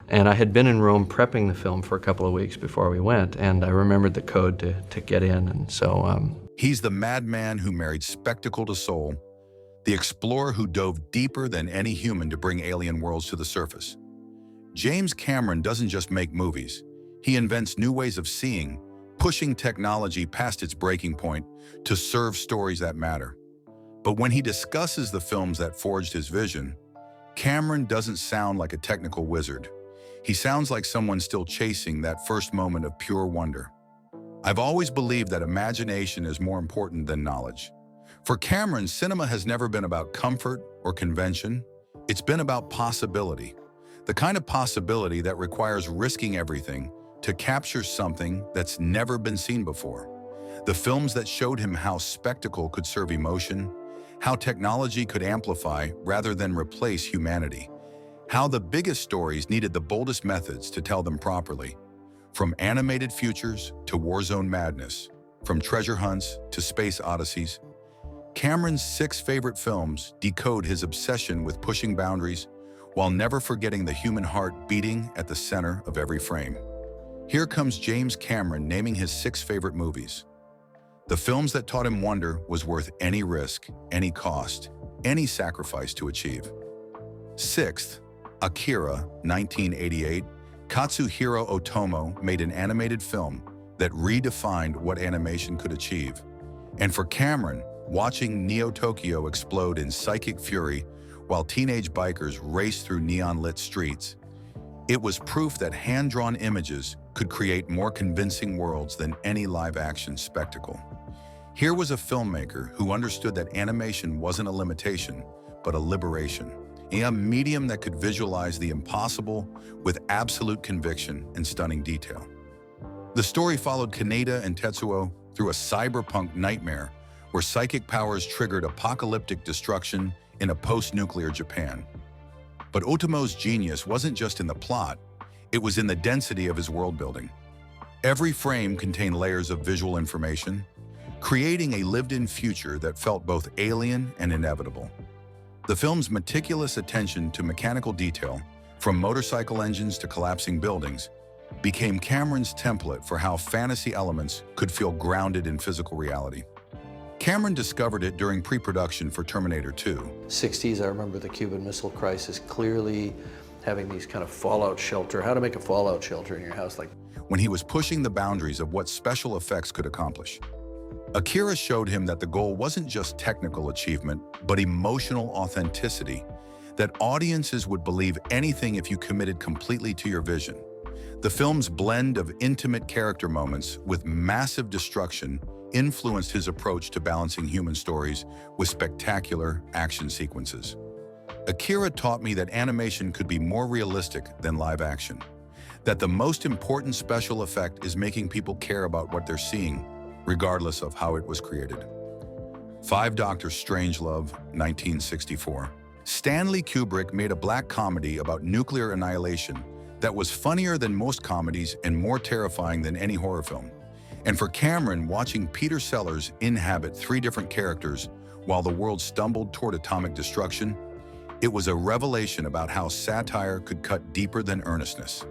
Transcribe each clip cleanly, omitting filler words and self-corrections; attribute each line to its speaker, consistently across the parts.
Speaker 1: And I had been in Rome prepping the film for a couple of weeks before we went, and I remembered the code to get in, and so...
Speaker 2: He's the madman who married spectacle to soul, the explorer who dove deeper than any human to bring alien worlds to the surface. James Cameron doesn't just make movies. He invents new ways of seeing, pushing technology past its breaking point to serve stories that matter. But when he discusses the films that forged his vision, Cameron doesn't sound like a technical wizard. He sounds like someone still chasing that first moment of pure wonder. I've always believed that imagination is more important than knowledge. For Cameron, cinema has never been about comfort or convention. It's been about possibility. The kind of possibility that requires risking everything to capture something that's never been seen before. The films that showed him how spectacle could serve emotion, how technology could amplify rather than replace humanity, how the biggest stories needed the boldest methods to tell them properly. From animated futures to warzone madness, from treasure hunts to space odysseys, Cameron's 6 favorite films decode his obsession with pushing boundaries while never forgetting the human heart beating at the center of every frame. Here comes James Cameron naming his 6 favorite movies. The films that taught him wonder was worth any risk, any cost, any sacrifice to achieve. 6th, Akira, 1988. Katsuhiro Otomo made an animated film that redefined what animation could achieve. And for Cameron, watching Neo-Tokyo explode in psychic fury while teenage bikers raced through neon-lit streets, it was proof that hand-drawn images could create more convincing worlds than any live-action spectacle. Here was a filmmaker who understood that animation wasn't a limitation, but a liberation, a medium that could visualize the impossible with absolute conviction and stunning detail. The story followed Kaneda and Tetsuo through a cyberpunk nightmare where psychic powers triggered apocalyptic destruction in a post-nuclear Japan. But Otomo's genius wasn't just in the plot, it was in the density of his world building. Every frame contained layers of visual information, creating a lived-in future that felt both alien and inevitable. The film's meticulous attention to mechanical detail, from motorcycle engines to collapsing buildings, became Cameron's template for how fantasy elements could feel grounded in physical reality. Cameron discovered it during pre-production for Terminator 2.
Speaker 1: 60s, I remember the Cuban Missile Crisis, clearly having these kind of fallout shelter, how to make a fallout shelter in your house.
Speaker 2: When he was pushing the boundaries of what special effects could accomplish. Akira showed him that the goal wasn't just technical achievement, but emotional authenticity, that audiences would believe anything if you committed completely to your vision. The film's blend of intimate character moments with massive destruction influenced his approach to balancing human stories with spectacular action sequences. Akira taught me that animation could be more realistic than live action, that the most important special effect is making people care about what they're seeing, regardless of how it was created. 5. Dr. Strangelove, 1964. Stanley Kubrick made a black comedy about nuclear annihilation that was funnier than most comedies and more terrifying than any horror film. And for Cameron, watching Peter Sellers inhabit 3 different characters while the world stumbled toward atomic destruction, it was a revelation about how satire could cut deeper than earnestness.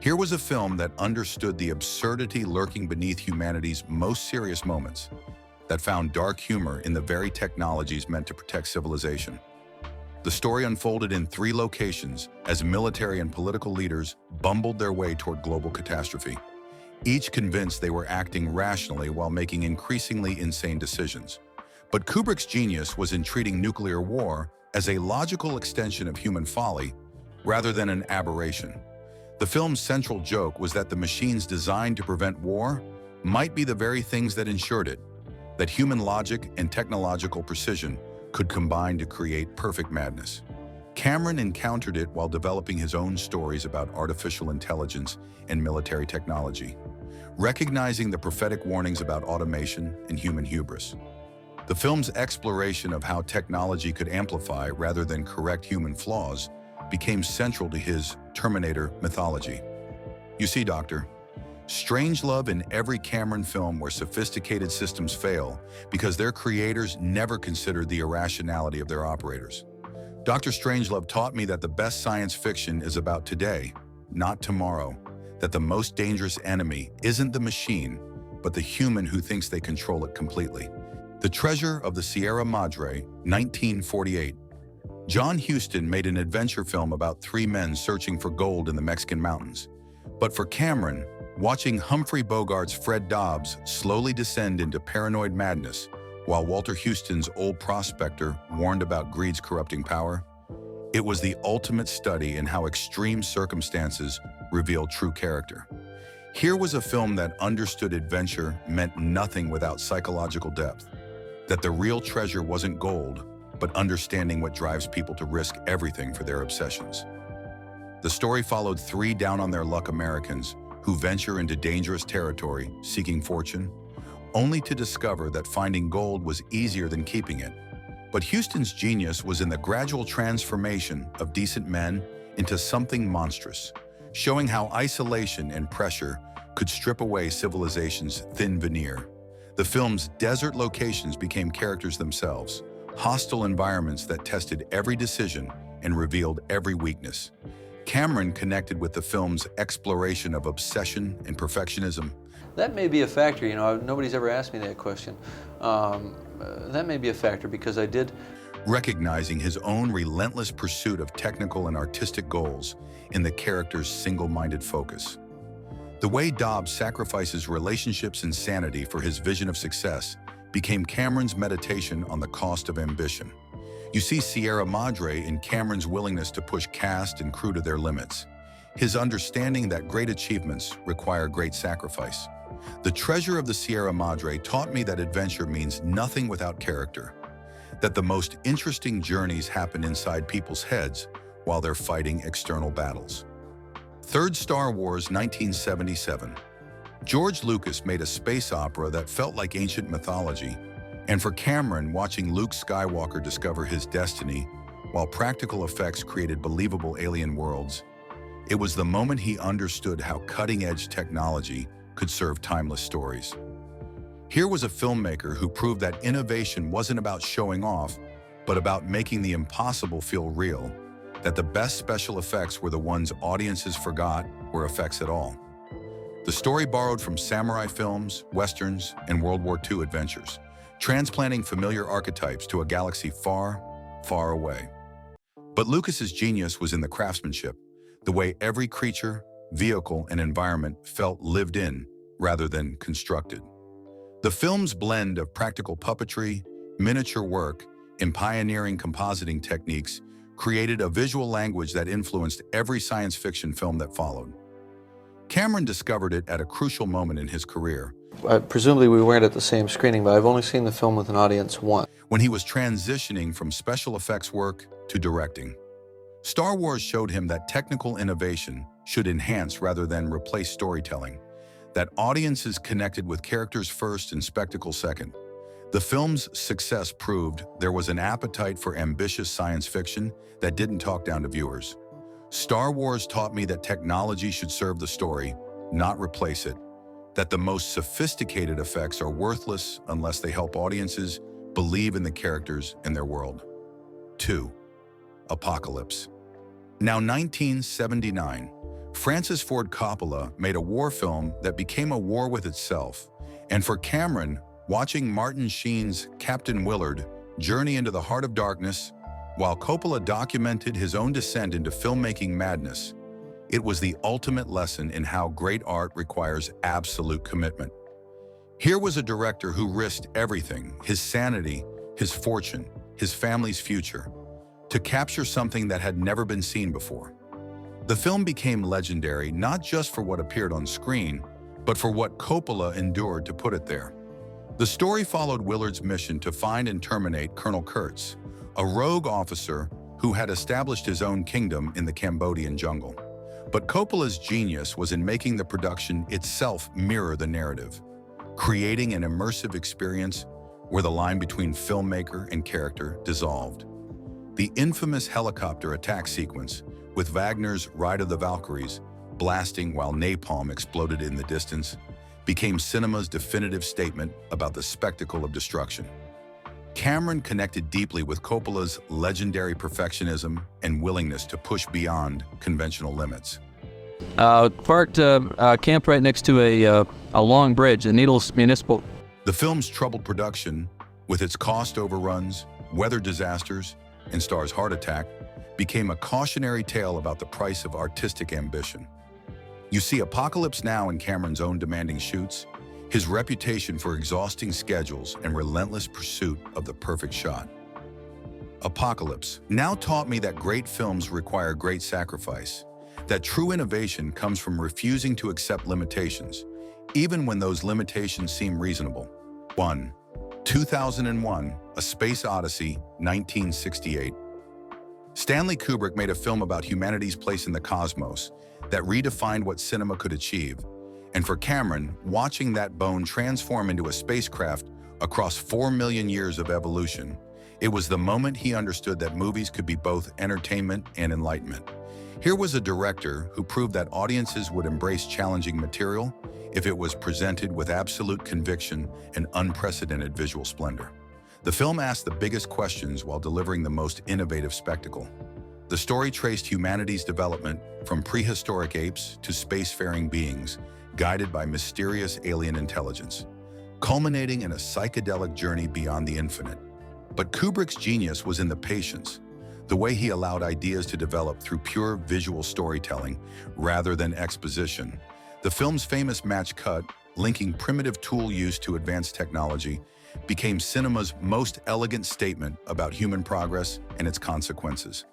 Speaker 2: Here was a film that understood the absurdity lurking beneath humanity's most serious moments, that found dark humor in the very technologies meant to protect civilization. The story unfolded in 3 locations as military and political leaders bumbled their way toward global catastrophe, each convinced they were acting rationally while making increasingly insane decisions. But Kubrick's genius was in treating nuclear war as a logical extension of human folly rather than an aberration. The film's central joke was that the machines designed to prevent war might be the very things that ensured it, that human logic and technological precision could combine to create perfect madness. Cameron encountered it while developing his own stories about artificial intelligence and military technology, recognizing the prophetic warnings about automation and human hubris. The film's exploration of how technology could amplify rather than correct human flaws became central to his Terminator mythology. You see, Doctor, Strangelove in every Cameron film where sophisticated systems fail because their creators never considered the irrationality of their operators. Dr. Strangelove taught me that the best science fiction is about today, not tomorrow, that the most dangerous enemy isn't the machine, but the human who thinks they control it completely. The Treasure of the Sierra Madre, 1948. John Huston made an adventure film about three men searching for gold in the Mexican mountains. But for Cameron, watching Humphrey Bogart's Fred Dobbs slowly descend into paranoid madness, while Walter Huston's old prospector warned about greed's corrupting power, it was the ultimate study in how extreme circumstances reveal true character. Here was a film that understood adventure meant nothing without psychological depth, that the real treasure wasn't gold, but understanding what drives people to risk everything for their obsessions. The story followed three down-on-their-luck Americans who venture into dangerous territory seeking fortune, only to discover that finding gold was easier than keeping it. But Huston's genius was in the gradual transformation of decent men into something monstrous, showing how isolation and pressure could strip away civilization's thin veneer. The film's desert locations became characters themselves, hostile environments that tested every decision and revealed every weakness. Cameron connected with the film's exploration of obsession and perfectionism.
Speaker 1: That may be a factor, you know, nobody's ever asked me that question. That may be a factor because I did.
Speaker 2: Recognizing his own relentless pursuit of technical and artistic goals in the character's single-minded focus. The way Dobbs sacrifices relationships and sanity for his vision of success became Cameron's meditation on the cost of ambition. You see Sierra Madre in Cameron's willingness to push cast and crew to their limits, his understanding that great achievements require great sacrifice. The Treasure of the Sierra Madre taught me that adventure means nothing without character, that the most interesting journeys happen inside people's heads while they're fighting external battles. Third, Star Wars, 1977. George Lucas made a space opera that felt like ancient mythology, and for Cameron, watching Luke Skywalker discover his destiny while practical effects created believable alien worlds, it was the moment he understood how cutting-edge technology could serve timeless stories. Here was a filmmaker who proved that innovation wasn't about showing off, but about making the impossible feel real, that the best special effects were the ones audiences forgot were effects at all. The story borrowed from samurai films, westerns, and World War II adventures, transplanting familiar archetypes to a galaxy far, far away. But Lucas's genius was in the craftsmanship, the way every creature, vehicle, and environment felt lived in rather than constructed. The film's blend of practical puppetry, miniature work, and pioneering compositing techniques created a visual language that influenced every science fiction film that followed. Cameron discovered it at a crucial moment in his career.
Speaker 1: Presumably we weren't at the same screening, but I've only seen the film with an audience once.
Speaker 2: When he was transitioning from special effects work to directing. Star Wars showed him that technical innovation should enhance rather than replace storytelling, that audiences connected with characters first and spectacle second. The film's success proved there was an appetite for ambitious science fiction that didn't talk down to viewers. Star Wars taught me that technology should serve the story, not replace it, that the most sophisticated effects are worthless unless they help audiences believe in the characters and their world. 2. Apocalypse. Now 1979, Francis Ford Coppola made a war film that became a war with itself, and for Cameron, watching Martin Sheen's Captain Willard journey into the heart of darkness, while Coppola documented his own descent into filmmaking madness, it was the ultimate lesson in how great art requires absolute commitment. Here was a director who risked everything, his sanity, his fortune, his family's future, to capture something that had never been seen before. The film became legendary not just for what appeared on screen, but for what Coppola endured to put it there. The story followed Willard's mission to find and terminate Colonel Kurtz, a rogue officer who had established his own kingdom in the Cambodian jungle. But Coppola's genius was in making the production itself mirror the narrative, creating an immersive experience where the line between filmmaker and character dissolved. The infamous helicopter attack sequence, with Wagner's Ride of the Valkyries blasting while napalm exploded in the distance, became cinema's definitive statement about the spectacle of destruction. Cameron connected deeply with Coppola's legendary perfectionism and willingness to push beyond conventional limits.
Speaker 3: Parked, camped right next to a long bridge, the Needles Municipal.
Speaker 2: The film's troubled production, with its cost overruns, weather disasters, and stars heart attack, became a cautionary tale about the price of artistic ambition. You see Apocalypse Now in Cameron's own demanding shoots, his reputation for exhausting schedules and relentless pursuit of the perfect shot. Apocalypse Now taught me that great films require great sacrifice, that true innovation comes from refusing to accept limitations, even when those limitations seem reasonable. 1. 2001, A Space Odyssey, 1968. Stanley Kubrick made a film about humanity's place in the cosmos that redefined what cinema could achieve. And for Cameron, watching that bone transform into a spacecraft across 4 million years of evolution, it was the moment he understood that movies could be both entertainment and enlightenment. Here was a director who proved that audiences would embrace challenging material if it was presented with absolute conviction and unprecedented visual splendor. The film asked the biggest questions while delivering the most innovative spectacle. The story traced humanity's development from prehistoric apes to spacefaring beings, guided by mysterious alien intelligence, culminating in a psychedelic journey beyond the infinite. But Kubrick's genius was in the patience, the way he allowed ideas to develop through pure visual storytelling rather than exposition. The film's famous match cut, linking primitive tool use to advanced technology, became cinema's most elegant statement about human progress and its consequences.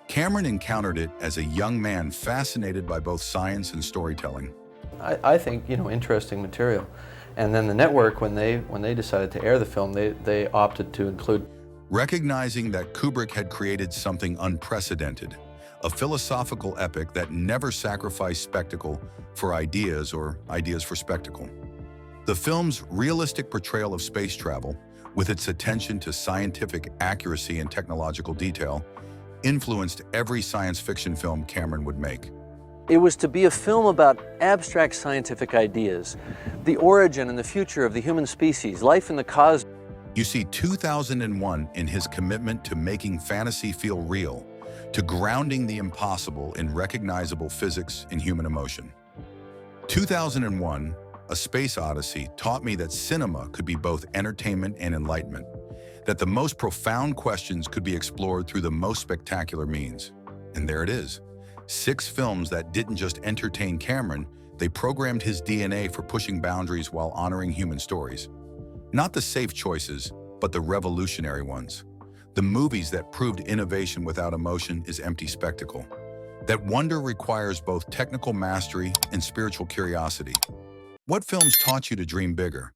Speaker 2: Cameron encountered it as a young man fascinated by both science and storytelling.
Speaker 1: I think, interesting material. And then the network, when they decided to air the film, they opted to include.
Speaker 2: Recognizing that Kubrick had created something unprecedented, a philosophical epic that never sacrificed spectacle for ideas or ideas for spectacle. The film's realistic portrayal of space travel, with its attention to scientific accuracy and technological detail, influenced every science fiction film Cameron would make.
Speaker 4: It was to be a film about abstract scientific ideas, the origin and the future of the human species, life in the cosmos.
Speaker 2: You see 2001 in his commitment to making fantasy feel real, to grounding the impossible in recognizable physics and human emotion. 2001, A Space Odyssey taught me that cinema could be both entertainment and enlightenment, that the most profound questions could be explored through the most spectacular means. And there it is. 6 films that didn't just entertain Cameron, they programmed his DNA for pushing boundaries while honoring human stories. Not the safe choices, but the revolutionary ones. The movies that proved innovation without emotion is empty spectacle. That wonder requires both technical mastery and spiritual curiosity. What films taught you to dream bigger?